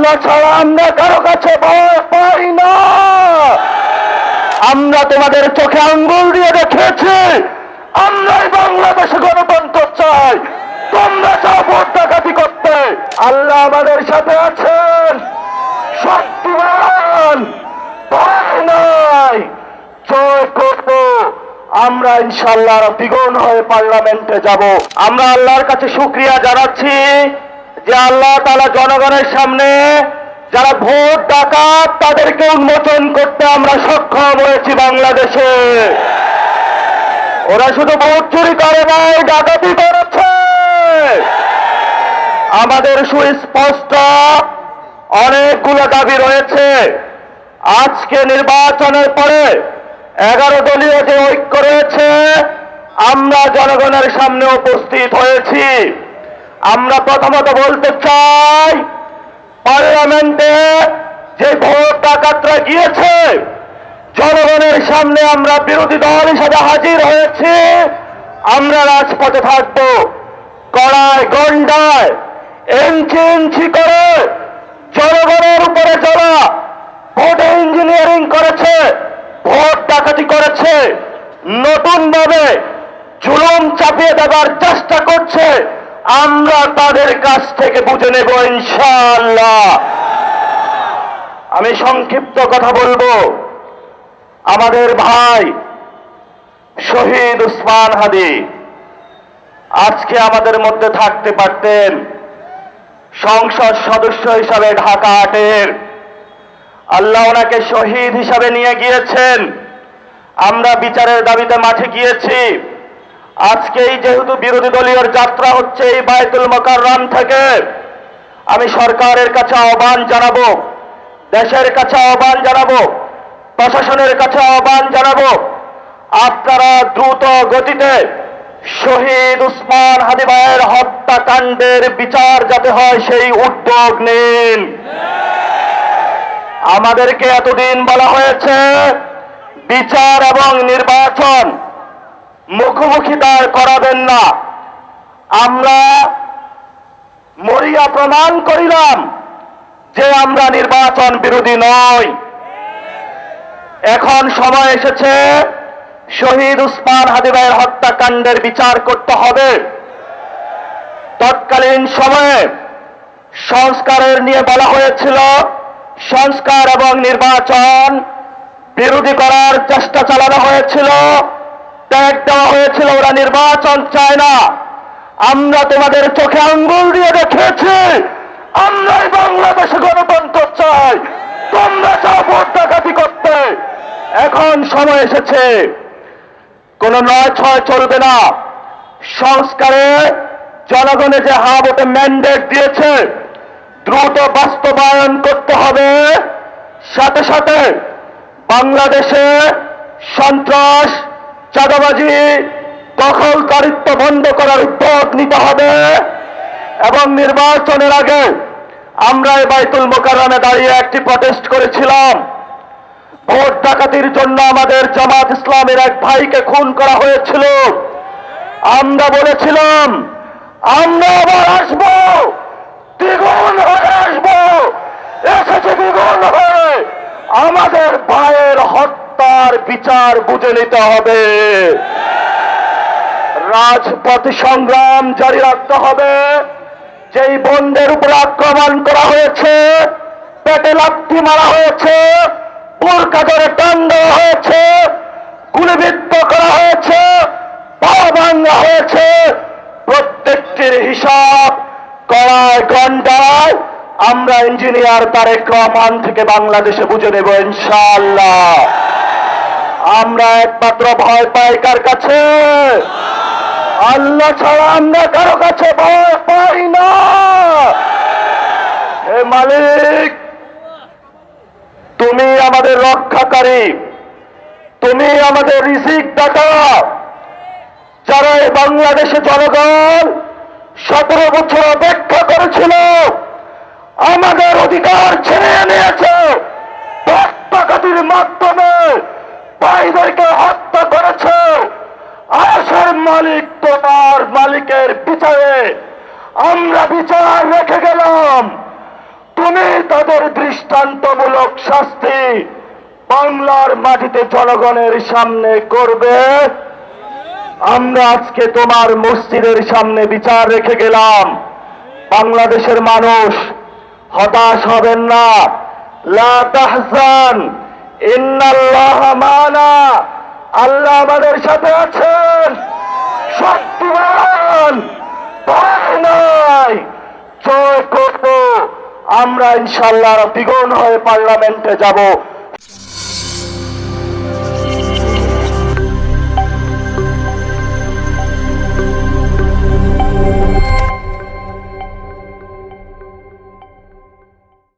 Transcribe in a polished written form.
আল্লাহ ছাড়া আমরা কারো কাছে ভয় পাই না। আমরা তোমাদের চোখে আঙ্গুল দিয়ে দেখিয়েছি আমরাই বাংলাদেশে গণতন্ত্র চাই। তোমরা চাও ভোট ডাকাতি করতে। আল্লাহ আমাদের সাথে আছেন, শক্তিমান, ভয় নাই। জয় করব আমরা, ইনশাআল্লাহ দ্বিগুণ হয়ে পার্লামেন্টে যাব। আমরা আল্লাহর কাছে শুকরিয়া জানাচ্ছি যে আল্লাহ তাআলা জনগণের সামনে যারা ভোট ডাকাত তাদেরকে উন্মোচন করতে আমরা সক্ষম হয়েছি। বাংলাদেশে ওরা শুধু ভোট চুরি করে নাই, ডাকাতি করেছে। আমাদের সুস্পষ্ট অনেকগুলো দাবি রয়েছে। আজকে নির্বাচনের পরে 11 দলীয় যে ঐক্য রয়েছে, আমরা জনগণের সামনে উপস্থিত হয়েছি। আমরা প্রথমত বলতে চাই, পার্লামেন্টে যে ভোট ডাকাতরা গিয়েছে, জনগণের সামনে আমরা বিরোধী দল হিসেবে হাজির হয়েছি। আমরা রাজপথে থাকবো, কড়ায় গন্ডায় ইঞ্চি ইঞ্চি করে জনগণের উপরে যারা ভোট ইঞ্জিনিয়ারিং করেছে, ভোট ডাকাতি করেছে, নতুন ভাবে জুলুম চাপিয়ে দেবার চেষ্টা করছে, আমরা তাদের কাছ থেকে বুঝে নেব ইনশাআল্লাহ। আমি সংক্ষিপ্ত কথা বলবো। আমাদের ভাই শহীদ উসমান হাদি আজকে আমাদের মধ্যে থাকতে পারতেন। সংসদ সদস্য হিসাবে ঢাকা 8-এর আল্লাহ ওনাকে শহীদ হিসাবে নিয়ে গিয়েছেন। আমরা বিচারের দাবিতে মাঠে গিয়েছি। আজকেই যেহেতু বিরোধী দলীয় যাত্রা হচ্ছে এই বায়তুল মোকাররম থেকে, আমি সরকারের কাছে আহ্বান জানাবো, দেশের কাছে আহ্বান জানাবো, প্রশাসনের কাছে আহ্বান জানাবো, আপনারা দ্রুত গতিতে শহীদ উসমান হাদি ভাইয়ের হত্যাকাণ্ডের বিচার যাতে হয় সেই উদ্যোগ নিন। আমাদেরকে এতদিন বলা হয়েছে বিচার এবং নির্বাচন মুখোমুখি দাঁড় করাবেন না। আমরা মরিয়া প্রমাণ করিলাম যে আমরা নির্বাচন বিরোধী নই। এখন সময় এসেছে শহীদ উসমান হাদি ভাইয়ের হত্যাকাণ্ডের বিচার করতে হবে। তৎকালীন সময়ে সংস্কারের নিয়ে বলা হয়েছিল, সংস্কার এবং নির্বাচন বিরোধী করার চেষ্টা চালানো হয়েছিল, ট্যাগ দেওয়া হয়েছিল, ওরা নির্বাচন চায় না। আমরা তোমাদের চোখে আঙ্গুল দিয়ে দেখিয়েছি আমরাই বাংলাদেশে গণতন্ত্র চাই। তোমরা চাও ভোট ডাকাতি করতে। এখন সময় এসেছে, কোন 9-6 চলবে না। সংস্কারে জনগণে যে হা ভোটে ম্যান্ডেট দিয়েছে, দ্রুত বাস্তবায়ন করতে হবে। সাথে সাথে বাংলাদেশে সন্ত্রাস, চাঁদাবাজি, দখলদারিত্ব বন্ধ করার উদ্যোগ নিতে হবে। এবং নির্বাচনের আগে আমরা এই বায়তুল মোকাররমে দাঁড়িয়ে একটি প্রটেস্ট করেছিলাম। ভোট ডাকাতির জন্য আমাদের জামাত ইসলামের এক ভাইকে খুন করা হয়েছিল। আমরা বলেছিলাম আমরা আবার আসবো, দ্বিগুণ হয়ে আসবো। এসেছে দ্বিগুণ হয়ে। আমাদের ভাইয়ের হত্যার বিচার বুঝে নিতে হবে। রাজপথ সংগ্রাম জারি রাখতে হবে। যেই বোনদের উপর আক্রমণ করা হয়েছে, পেটে লাথি মারা হয়েছে, বোরকা ধরে টান দেওয়া হয়েছে, গুলিবিদ্ধ করা হয়েছে, পা ভাঙা হয়েছে, প্রত্যেকটির হিসাব কড়ায় গন্ডায় আমরা ইঞ্জিনিয়ার তারেক রহমান থেকে বাংলাদেশে বুঝে নেব ইনশাআল্লাহ। আমরা একমাত্র ভয় পাই কার কাছে? আল্লাহ ছাড়া আমরা কারো কাছে ভয় পাই না। হে মালিক, তুমি আমাদের রক্ষাকারী, তুমি আমাদের রিজিক দাতা। যারা এই বাংলাদেশে জনগণ 17 বছর অপেক্ষা করেছিল, আমাদের অধিকার ছিনিয়ে নিয়েছে, ডাকাতির মাধ্যমে ভাইদেরকে হত্যা করেছে। আয়াসের মালিক তোমার মালিকের বিচারে আমরা বিচার রেখে গেলাম। তুমি তাদের দৃষ্টান্তমূলক শাস্তি বাংলার মাটিতে জনগণের সামনে করবে। আমরা আজকে তোমার মসজিদের সামনে বিচার রেখে গেলাম। বাংলাদেশের মানুষ হতাশ হবেন না। লা তাহজান ইন্নাল্লাহ মানা, আল্লাহ আমাদের সাথে আছেন। শক্তিমান, ভয় নাই, জয় করব। আমরা ইনশাআল্লাহ দ্বিগুণ হয়ে পার্লামেন্টে যাব।